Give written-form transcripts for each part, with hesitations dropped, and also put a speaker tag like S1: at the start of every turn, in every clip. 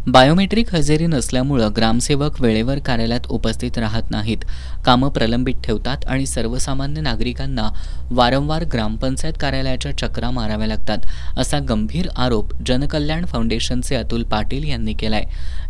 S1: Biometric हजेरी नसल्यामुळं ग्रामसेवक वेळेवर कार्यालयात उपस्थित राहत नाहीत, कामं प्रलंबित ठेवतात आणि सर्वसामान्य नागरिकांना वारंवार ग्रामपंचायत कार्यालयाच्या चक्रा माराव्या लागतात, असा गंभीर आरोप जनकल्याण फाउंडेशनचे अतुल पाटील यांनी केलाय.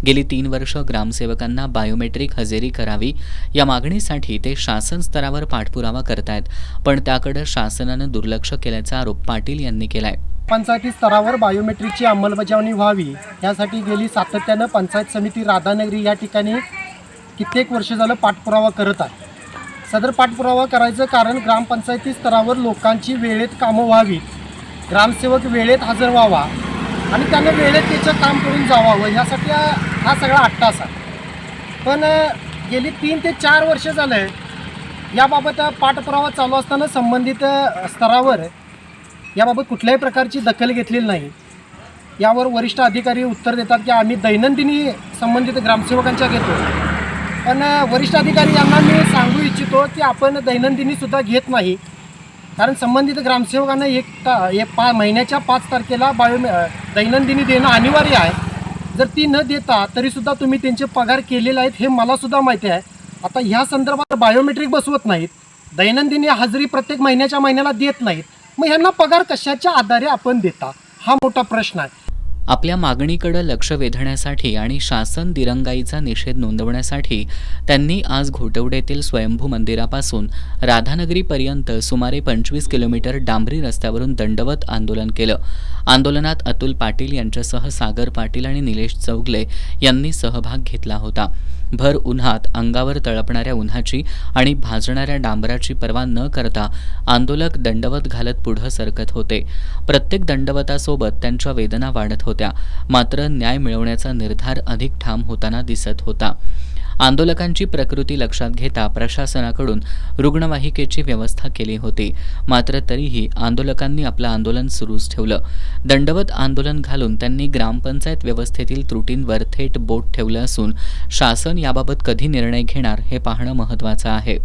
S1: गेली 3 वर्ष ग्रामसेवकांना बायोमेट्रिक हजेरी करावी या मागणीसाठी ते शासन स्तरावर पाठपुरावा करतायत, पण त्याकडे शासनानं दुर्लक्ष केल्याचा आरोप पाटील यांनी केलाय.
S2: पंचायती स्तरावर बायोमेट्रिकची अंमलबजावणी व्हावी यासाठी गेली सातत्यानं पंचायत समिती राधानगरी या ठिकाणी कित्येक वर्ष झालं पाठपुरावा करत आहे. सदर पाठपुरावा करायचं कारण ग्रामपंचायती स्तरावर लोकांची वेळेत कामं व्हावी, ग्रामसेवक वेळेत हजर व्हावा आणि त्यांना वेळेत त्याचं काम करून जावावं यासाठी हा सगळा अट्टास आहे. पण गेली 3 ते 4 वर्ष झालं याबाबत पाठपुरावा चालू असताना संबंधित स्तरावर याबाबत कुठल्याही प्रकारची दखल घेतलेली नाही. यावर वरिष्ठ अधिकारी उत्तर देतात की आम्ही दैनंदिनी संबंधित ग्रामसेवकांच्या घेतो. पण वरिष्ठ अधिकारी यांना मी सांगू इच्छितो की आपण दैनंदिनीसुद्धा घेत नाही, कारण संबंधित ग्रामसेवकांना महिन्याच्या 5 तारखेला दैनंदिनी देणं अनिवार्य आहे. जर ती न देता तरीसुद्धा तुम्ही त्यांचे पगार केलेले आहेत हे मलासुद्धा माहिती आहे. आता ह्या संदर्भात बायोमेट्रिक बसवत नाहीत, दैनंदिनी हजेरी प्रत्येक महिन्याला देत नाहीत, मग ह्यांना पगार कशाच्या आधारे आपण देता, हा मोठा प्रश्न आहे.
S1: आपल्या मागणीकडे लक्ष वेधण्यासाठी आणि शासन दिरंगाईचा निषेध नोंदवण्यासाठी त्यांनी आज घोटवडेतील स्वयंभू मंदिरापासून राधानगरीपर्यंत सुमारे 25 किलोमीटर डांबरी रस्त्यावरून दंडवत आंदोलन केलं. आंदोलनात अतुल पाटील यांच्यासह सागर पाटील आणि निलेश चौगले यांनी सहभाग घेतला होता. भर उन्हात अंगावर तळपणाऱ्या उन्हाची आणि भाजणाऱ्या डांबराची पर्वा न करता आंदोलक दंडवत घालत पुढे सरकत होते. प्रत्येक दंडवतासोबत त्यांच्या वेदना वाढत होत्या, मात्र न्याय मिळवण्याचा निर्धार अधिक ठाम होताना दिसत होता. आंदोलकांची प्रकृती लक्षात घेता प्रशासनाकडून रुग्णवाहिकेची व्यवस्था केली होती, मात्र तरीही आंदोलकांनी आपलं आंदोलन सुरूच ठेवलं. दंडवत आंदोलन घालून त्यांनी ग्रामपंचायत व्यवस्थेतील त्रुटींवर थेट बोट ठेवलं असून शासन याबाबत कधी निर्णय घेणार हे पाहणं महत्त्वाचं आहे.